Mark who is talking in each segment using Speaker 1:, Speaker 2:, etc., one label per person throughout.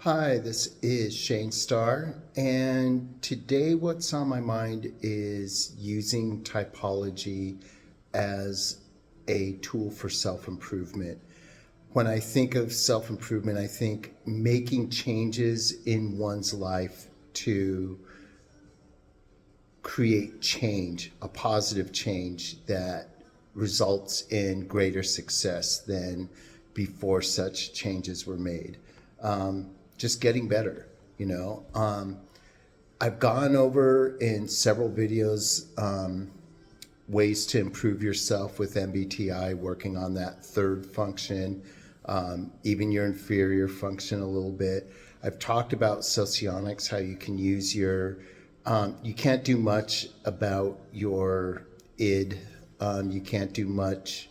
Speaker 1: Hi, this is Shane Starr, and today what's on my mind is using typology as a tool for self-improvement. When I think of self-improvement, I think making changes in one's life to create change, a positive change that results in greater success than before such changes were made. Just getting better, you know. I've gone over in several videos ways to improve yourself with MBTI, working on that third function, even your inferior function a little bit. I've talked about socionics, how you can use your, you can't do much about your id, you can't do much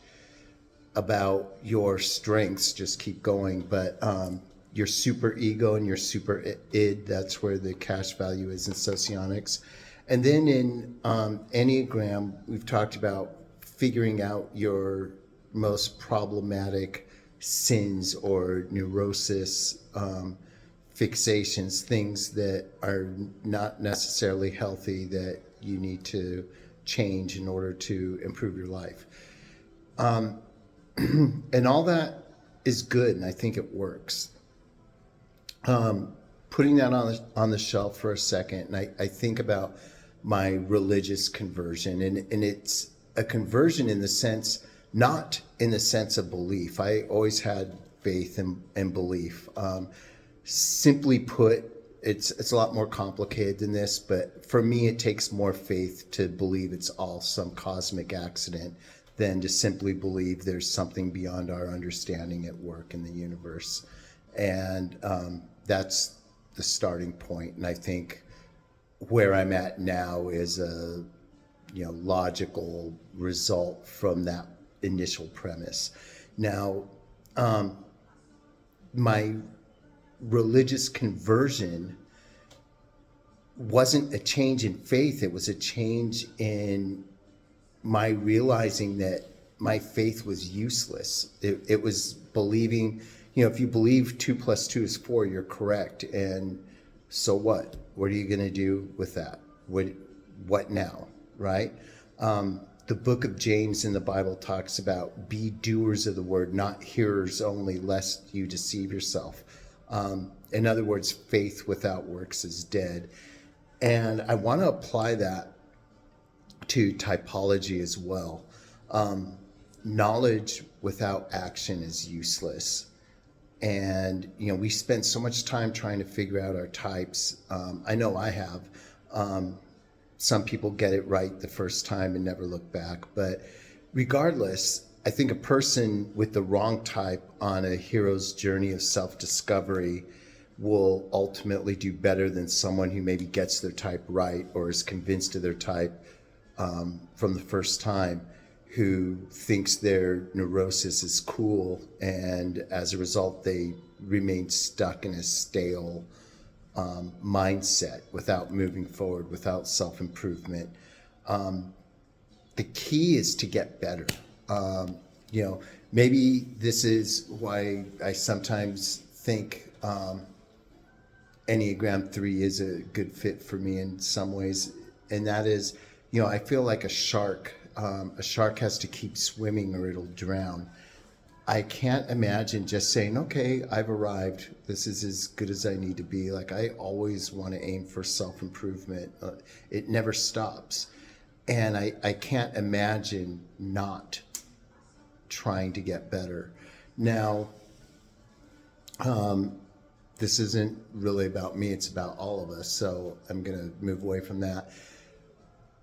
Speaker 1: about your strengths, just keep going, but your super ego and your super id, that's where the cash value is in socionics. And then in Enneagram, we've talked about figuring out your most problematic sins or neurosis, fixations, things that are not necessarily healthy that you need to change in order to improve your life. And all that is good, and I think it works. Putting that on the shelf for a second, and I think about my religious conversion, and it's a conversion in the sense, not in the sense of belief. I always had faith and belief. Simply put, it's a lot more complicated than this, but for me, it takes more faith to believe it's all some cosmic accident than to simply believe there's something beyond our understanding at work in the universe. And that's the starting point. And I think where I'm at now is a logical result from that initial premise. Now, my religious conversion wasn't a change in faith. It was a change in my realizing that my faith was useless. It was believing, if you believe 2 + 2 is 4, you're correct. And so what? What are you going to do with that? What now, right? The book of James in the Bible talks about be doers of the word, not hearers only, lest you deceive yourself. In other words, faith without works is dead. And I want to apply that to typology as well. Knowledge without action is useless. And, we spend so much time trying to figure out our types. I know I have. Some people get it right the first time and never look back. But regardless, I think a person with the wrong type on a hero's journey of self-discovery will ultimately do better than someone who maybe gets their type right or is convinced of their type from the first time, who thinks their neurosis is cool, and as a result they remain stuck in a stale mindset without moving forward, without self-improvement. The key is to get better. Maybe this is why I sometimes think Enneagram 3 is a good fit for me in some ways, and that is, I feel like a shark. A shark has to keep swimming or it'll drown. I can't imagine just saying, okay, I've arrived. This is as good as I need to be. Like, I always want to aim for self-improvement. It never stops. And I can't imagine not trying to get better. Now, this isn't really about me. It's about all of us. So I'm going to move away from that.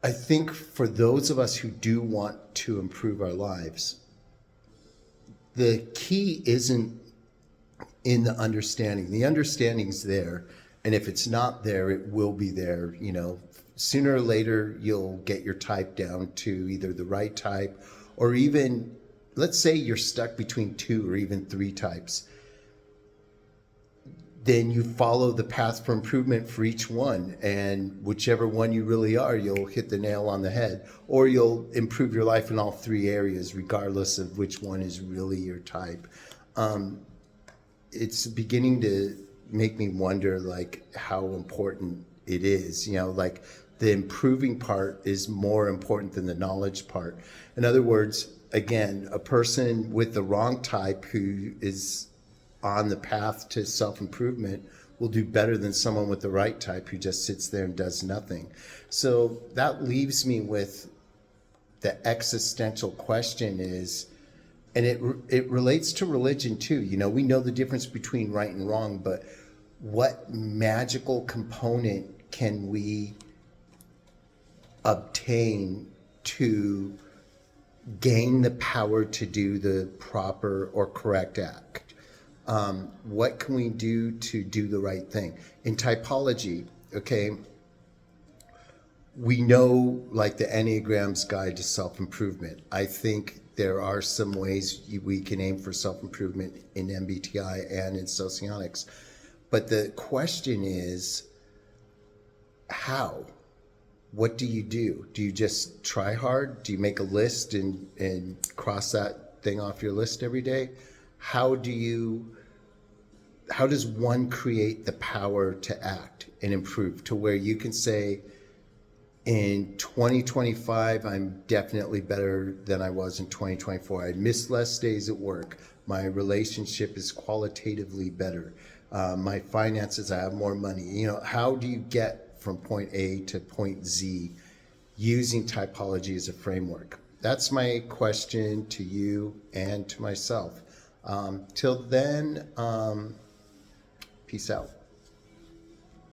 Speaker 1: I think for those of us who do want to improve our lives, the key isn't in the understanding. The understanding's there, and if it's not there, it will be there. Sooner or later, you'll get your type down to either the right type, or even, let's say you're stuck between 2 or even 3 types. Then you follow the path for improvement for each one, and whichever one you really are, you'll hit the nail on the head, or you'll improve your life in all 3 areas, regardless of which one is really your type. It's beginning to make me wonder like how important it is. You know, like the improving part is more important than the knowledge part. In other words, again, a person with the wrong type who is on the path to self-improvement will do better than someone with the right type who just sits there and does nothing. So that leaves me with the existential question is, and it relates to religion too. You know, we know the difference between right and wrong, but what magical component can we obtain to gain the power to do the proper or correct act? What can we do to do the right thing? In typology, okay, we know like the Enneagram's guide to self-improvement. I think there are some ways we can aim for self-improvement in MBTI and in socionics. But the question is, how? What do you do? Do you just try hard? Do you make a list and cross that thing off your list every day? How does one create the power to act and improve to where you can say, in 2025, I'm definitely better than I was in 2024. I missed less days at work. My relationship is qualitatively better. My finances, I have more money. You know, how do you get from point A to point Z using typology as a framework? That's my question to you and to myself. Till then, peace out.